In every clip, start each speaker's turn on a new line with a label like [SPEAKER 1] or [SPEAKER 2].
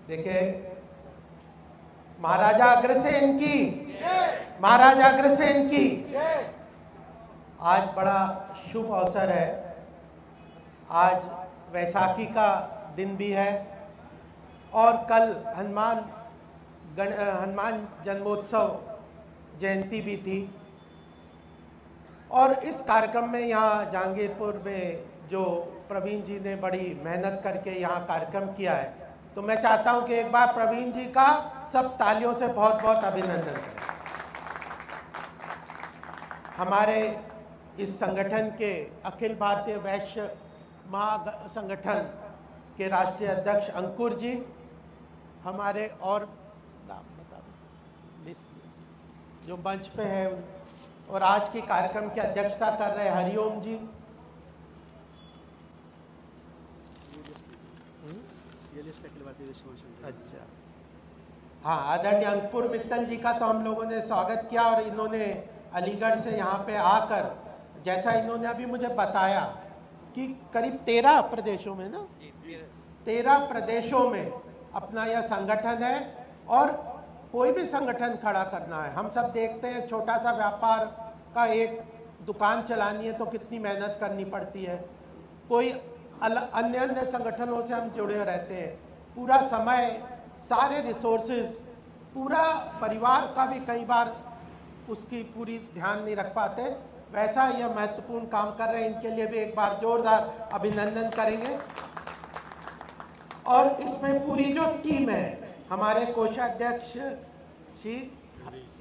[SPEAKER 1] देखिए, महाराजा अग्रसेन की, महाराजा अग्रसेन की। आज बड़ा शुभ अवसर है। आज वैसाखी का दिन भी है और कल हनुमान जन्मोत्सव जयंती भी थी। और इस कार्यक्रम में यहाँ जहांगीरपुर में जो प्रवीण जी ने बड़ी मेहनत करके यहाँ कार्यक्रम किया है, तो मैं चाहता हूँ कि एक बार प्रवीण जी का सब तालियों से बहुत बहुत अभिनंदन करें। हमारे इस संगठन के अखिल भारतीय वैश्य महासंगठन के राष्ट्रीय अध्यक्ष अंकुर जी, हमारे और नाम बता दो जो मंच पे हैं, और आज की कार्यक्रम की अध्यक्षता कर रहे हरिओम जी, अच्छा हाँ, आदरणीय अंकुर मित्तल जी का तो हम लोगों ने स्वागत किया। और इन्होंने अलीगढ़ से यहाँ पे आकर, जैसा इन्होंने अभी मुझे बताया कि करीब 13 प्रदेशों में ना 13 प्रदेशों में अपना यह संगठन है। और कोई भी संगठन खड़ा करना है, हम सब देखते हैं छोटा सा व्यापार का एक दुकान चलानी है तो कितनी मेहनत करनी पड़ती है। कोई अन्य संगठनों से हम जुड़े रहते हैं, पूरा समय, सारे रिसोर्सेज, पूरा परिवार का भी कई बार उसकी पूरी ध्यान नहीं रख पाते। वैसा यह महत्वपूर्ण काम कर रहे हैं, इनके लिए भी एक बार जोरदार अभिनंदन करेंगे। और इसमें पूरी जो टीम है, हमारे कोषाध्यक्ष श्री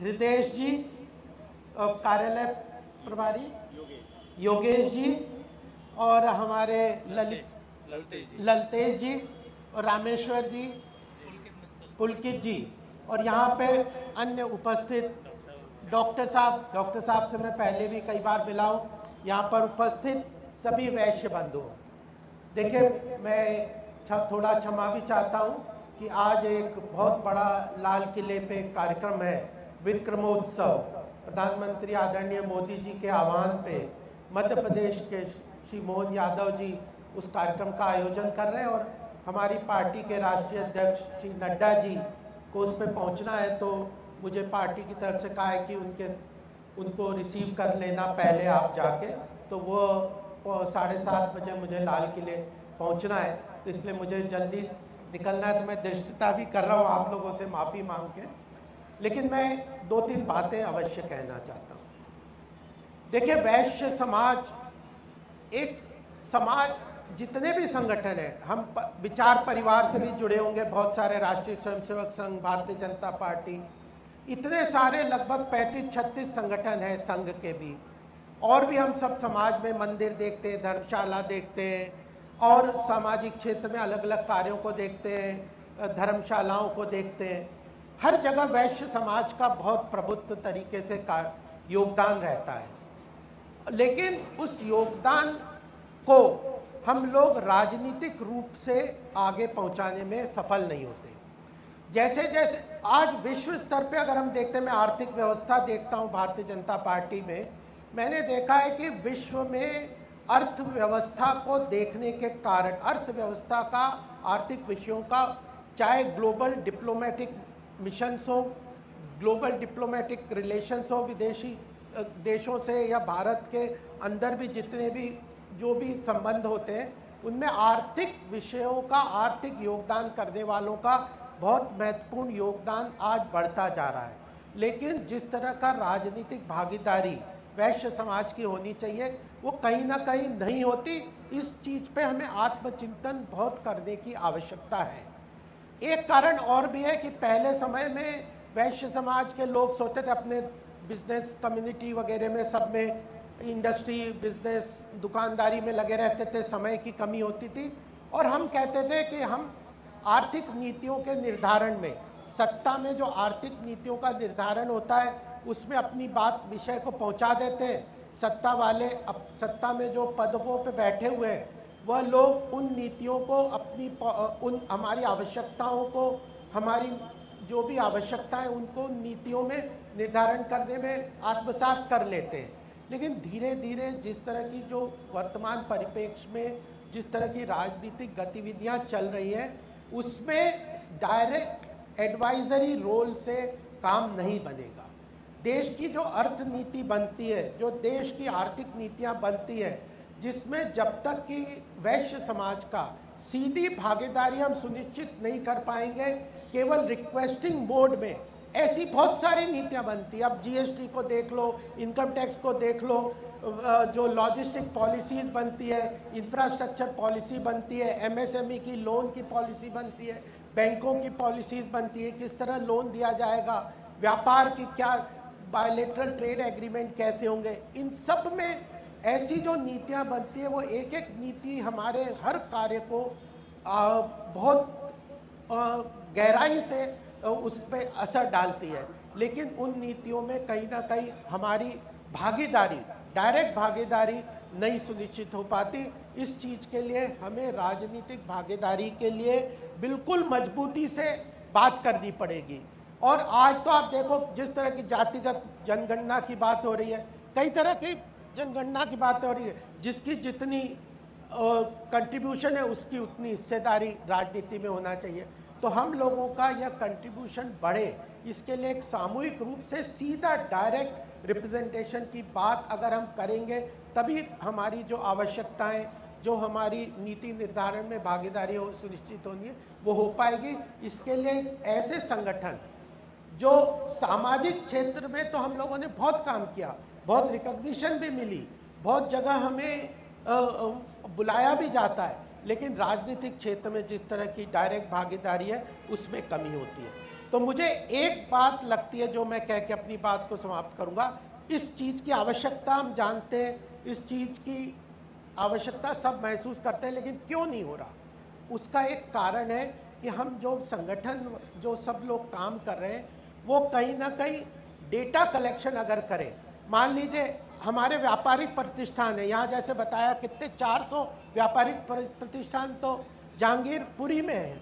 [SPEAKER 1] हृदय जी, कार्यालय प्रभारी योगेश जी, और हमारे ललतेज जी, और रामेश्वर जी, पुलकित जी, और यहाँ पे अन्य उपस्थित डॉक्टर साहब से मैं पहले भी कई बार मिला हूँ, यहाँ पर उपस्थित सभी वैश्य बंधु। देखिए, मैं थोड़ा क्षमा भी चाहता हूँ कि आज एक बहुत बड़ा लाल किले पे कार्यक्रम है, विक्रमोत्सव। प्रधानमंत्री आदरणीय मोदी जी के आह्वान पे मध्य प्रदेश के श्री मोहन यादव जी उस कार्यक्रम का आयोजन कर रहे हैं, और हमारी पार्टी के राष्ट्रीय अध्यक्ष श्री नड्डा जी को उस पर पहुँचना है। तो मुझे पार्टी की तरफ से कहा है कि उनको रिसीव कर लेना पहले आप जाके, तो वो 7:30 बजे मुझे लाल किले पहुंचना है, तो इसलिए मुझे जल्दी निकलना है। तो मैं दृष्टता भी कर रहा हूँ आप लोगों से माफ़ी मांग के, लेकिन मैं 2-3 बातें अवश्य कहना चाहता हूँ। देखिए, वैश्य समाज एक समाज, जितने भी संगठन हैं, हम विचार परिवार से भी जुड़े होंगे, बहुत सारे राष्ट्रीय स्वयंसेवक संघ, भारतीय जनता पार्टी, इतने सारे लगभग 35-36 संगठन हैं संघ के भी। और भी हम सब समाज में मंदिर देखते हैं, धर्मशाला देखते हैं, और सामाजिक क्षेत्र में अलग अलग कार्यों को देखते हैं, धर्मशालाओं को देखते हैं। हर जगह वैश्य समाज का बहुत प्रभुत्व तरीके से योगदान रहता है, लेकिन उस योगदान को हम लोग राजनीतिक रूप से आगे पहुंचाने में सफल नहीं होते। जैसे जैसे आज विश्व स्तर पे अगर हम देखते हैं, मैं आर्थिक व्यवस्था देखता हूं भारतीय जनता पार्टी में, मैंने देखा है कि विश्व में अर्थव्यवस्था को देखने के कारण, अर्थव्यवस्था का, आर्थिक विषयों का, चाहे ग्लोबल डिप्लोमेटिक मिशंस हो, ग्लोबल डिप्लोमेटिक रिलेशंस हो विदेशी देशों से, या भारत के अंदर भी जितने भी जो भी संबंध होते हैं, उनमें आर्थिक विषयों का, आर्थिक योगदान करने वालों का बहुत महत्वपूर्ण योगदान आज बढ़ता जा रहा है। लेकिन जिस तरह का राजनीतिक भागीदारी वैश्य समाज की होनी चाहिए, वो कहीं ना कहीं नहीं होती। इस चीज़ पे हमें आत्मचिंतन बहुत करने की आवश्यकता है। एक कारण और भी है कि पहले समय में वैश्य समाज के लोग सोचते थे अपने बिजनेस कम्युनिटी वगैरह में, सब में, इंडस्ट्री, बिजनेस, दुकानदारी में लगे रहते थे, समय की कमी होती थी, और हम कहते थे कि हम आर्थिक नीतियों के निर्धारण में, सत्ता में जो आर्थिक नीतियों का निर्धारण होता है, उसमें अपनी बात, विषय को पहुंचा देते हैं। सत्ता वाले, सत्ता में जो पदों पे बैठे हुए हैं, वह लोग उन नीतियों को, उन हमारी आवश्यकताओं को, हमारी जो भी आवश्यकता है उनको नीतियों में निर्धारण करने में आत्मसात कर लेते हैं। लेकिन धीरे धीरे जिस तरह की जो वर्तमान परिप्रेक्ष्य में जिस तरह की राजनीतिक गतिविधियां चल रही हैं उसमें डायरेक्ट एडवाइजरी रोल से काम नहीं बनेगा। देश की जो अर्थनीति बनती है, जो देश की आर्थिक नीतियां बनती है, जिसमें जब तक कि वैश्य समाज का सीधी भागीदारी हम सुनिश्चित नहीं कर पाएंगे, केवल रिक्वेस्टिंग मोड में ऐसी बहुत सारी नीतियां बनती है। अब जीएसटी को देख लो, इनकम टैक्स को देख लो, जो लॉजिस्टिक पॉलिसीज बनती है, इंफ्रास्ट्रक्चर पॉलिसी बनती है, एमएसएमई की लोन की पॉलिसी बनती है, बैंकों की पॉलिसीज बनती है, किस तरह लोन दिया जाएगा, व्यापार की क्या बायलैटरल ट्रेड एग्रीमेंट कैसे होंगे, इन सब में ऐसी जो नीतियां बनती है वो एक एक नीति हमारे हर कार्य को बहुत गहराई से उस पर असर डालती है। लेकिन उन नीतियों में कहीं ना कहीं हमारी भागीदारी, डायरेक्ट भागीदारी नहीं सुनिश्चित हो पाती। इस चीज के लिए हमें राजनीतिक भागीदारी के लिए बिल्कुल मजबूती से बात करनी पड़ेगी। और आज तो आप देखो जिस तरह की जातिगत जनगणना की बात हो रही है, कई तरह की जनगणना की बात हो रही है, जिसकी जितनी कंट्रीब्यूशन है उसकी उतनी हिस्सेदारी राजनीति में होना चाहिए। तो हम लोगों का यह कंट्रीब्यूशन बढ़े, इसके लिए एक सामूहिक रूप से सीधा डायरेक्ट रिप्रेजेंटेशन की बात अगर हम करेंगे तभी हमारी जो आवश्यकताएं, जो हमारी नीति निर्धारण में भागीदारी हो सुनिश्चित होनी है वो हो पाएगी। इसके लिए ऐसे संगठन जो सामाजिक क्षेत्र में तो हम लोगों ने बहुत काम किया, बहुत रिकॉग्निशन भी मिली, बहुत जगह हमें बुलाया भी जाता है, लेकिन राजनीतिक क्षेत्र में जिस तरह की डायरेक्ट भागीदारी है उसमें कमी होती है। तो मुझे एक बात लगती है जो मैं कह के अपनी बात को समाप्त करूंगा, इस चीज की आवश्यकता हम जानते हैं, इस चीज की आवश्यकता सब महसूस करते हैं, लेकिन क्यों नहीं हो रहा? उसका एक कारण है कि हम जो संगठन, जो सब लोग काम कर रहे हैं वो कहीं ना कहीं डेटा कलेक्शन अगर करें, मान लीजिए हमारे व्यापारिक प्रतिष्ठान है, यहाँ जैसे बताया कितने 400 व्यापारिक प्रतिष्ठान तो जहांगीरपुरी में है,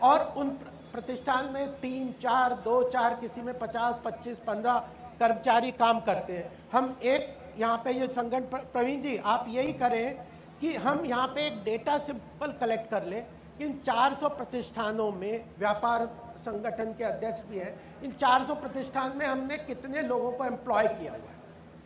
[SPEAKER 1] और उन प्रतिष्ठान में 3, 4, 2, 4, किसी में 50, 25, 15 कर्मचारी काम करते हैं। हम एक यहाँ पे ये संगठन, प्रवीण जी आप यही करें कि हम यहाँ पे एक डेटा सिंपल कलेक्ट कर लें कि इन 400 प्रतिष्ठानों में, व्यापार संगठन के अध्यक्ष भी हैं, इन 400 प्रतिष्ठान में हमने कितने लोगों को एम्प्लॉय किया हुआ है,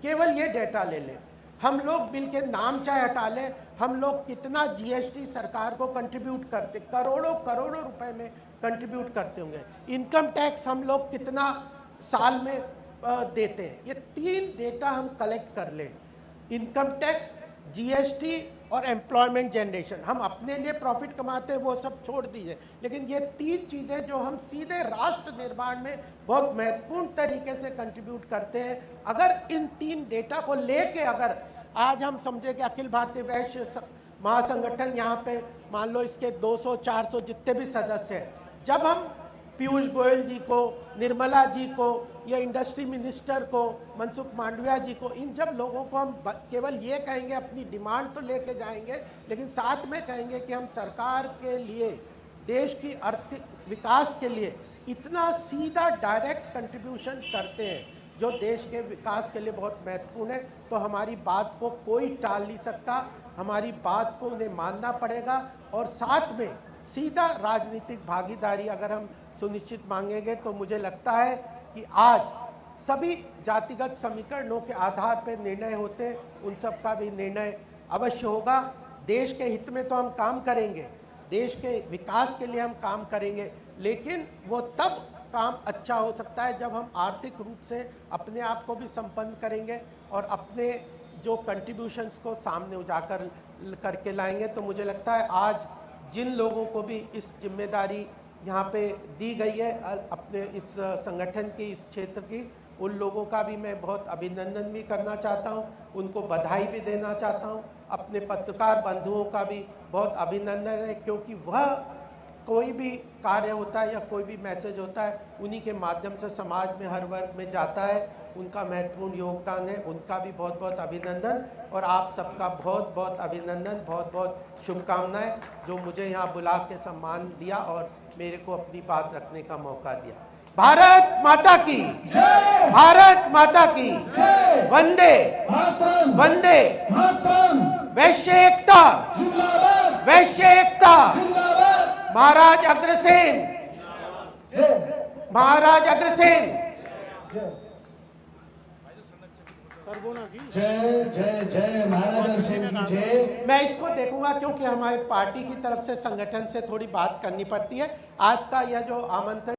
[SPEAKER 1] केवल ये डेटा ले लें। हम लोग बिल के नाम चाहे हटा लें, हम लोग कितना जीएसटी सरकार को कंट्रीब्यूट करते, करोड़ों करोड़ों रुपए में कंट्रीब्यूट करते होंगे, इनकम टैक्स हम लोग कितना साल में देते हैं, ये 3 डेटा हम कलेक्ट कर लें, इनकम टैक्स, जीएसटी और एम्प्लॉयमेंट जनरेशन। हम अपने लिए प्रॉफिट कमाते हैं वो सब छोड़ दीजिए, लेकिन ये 3 चीजें जो हम सीधे राष्ट्र निर्माण में बहुत महत्वपूर्ण तरीके से कंट्रीब्यूट करते हैं, अगर इन 3 डेटा को लेके अगर आज हम समझे कि अखिल भारतीय वैश्य महासंगठन यहाँ पे मान लो इसके 200-400 जितने भी सदस्य हैं, जब हम पीयूष गोयल जी को, निर्मला जी को, या इंडस्ट्री मिनिस्टर को, मनसुख मांडविया जी को, इन जब लोगों को हम केवल ये कहेंगे, अपनी डिमांड तो लेके जाएंगे, लेकिन साथ में कहेंगे कि हम सरकार के लिए, देश की आर्थिक विकास के लिए इतना सीधा डायरेक्ट कंट्रीब्यूशन करते हैं जो देश के विकास के लिए बहुत महत्वपूर्ण है, तो हमारी बात को कोई टाल नहीं सकता, हमारी बात को उन्हें मानना पड़ेगा। और साथ में सीधा राजनीतिक भागीदारी अगर हम सुनिश्चित मांगेंगे तो मुझे लगता है कि आज सभी जातिगत समीकरणों के आधार पर निर्णय होते हैं, उन सब का भी निर्णय अवश्य होगा। देश के हित में तो हम काम करेंगे, देश के विकास के लिए हम काम करेंगे, लेकिन वो तब काम अच्छा हो सकता है जब हम आर्थिक रूप से अपने आप को भी संपन्न करेंगे और अपने जो कंट्रीब्यूशंस को सामने उजागर करके लाएंगे। तो मुझे लगता है आज जिन लोगों को भी इस जिम्मेदारी यहाँ पे दी गई है अपने इस संगठन की, इस क्षेत्र की, उन लोगों का भी मैं बहुत अभिनंदन भी करना चाहता हूँ, उनको बधाई भी देना चाहता हूँ। अपने पत्रकार बंधुओं का भी बहुत अभिनंदन है, क्योंकि वह कोई भी कार्य होता है या कोई भी मैसेज होता है उन्हीं के माध्यम से समाज में हर वर्ग में जाता है, उनका महत्वपूर्ण योगदान है, उनका भी बहुत बहुत अभिनंदन। और आप सबका बहुत बहुत अभिनंदन, बहुत बहुत शुभकामनाएं जो मुझे यहाँ बुला के सम्मान दिया और मेरे को अपनी बात रखने का मौका दिया। भारत माता की जय, भारत माता की जय, वंदे मातरम, वंदे मातरम। वैश्य एकता,
[SPEAKER 2] जिंदाबाद,
[SPEAKER 1] वैश्य एकता,
[SPEAKER 2] जिंदाबाद,
[SPEAKER 1] महाराज अग्रसेन,
[SPEAKER 2] जय
[SPEAKER 1] महाराज अग्रसेन।
[SPEAKER 2] जय जय जय जय महाराज अग्रसेन की जय।
[SPEAKER 1] मैं इसको देखूंगा क्योंकि हमारे पार्टी की तरफ से संगठन से थोड़ी बात करनी पड़ती है। आज का यह जो आमंत्रण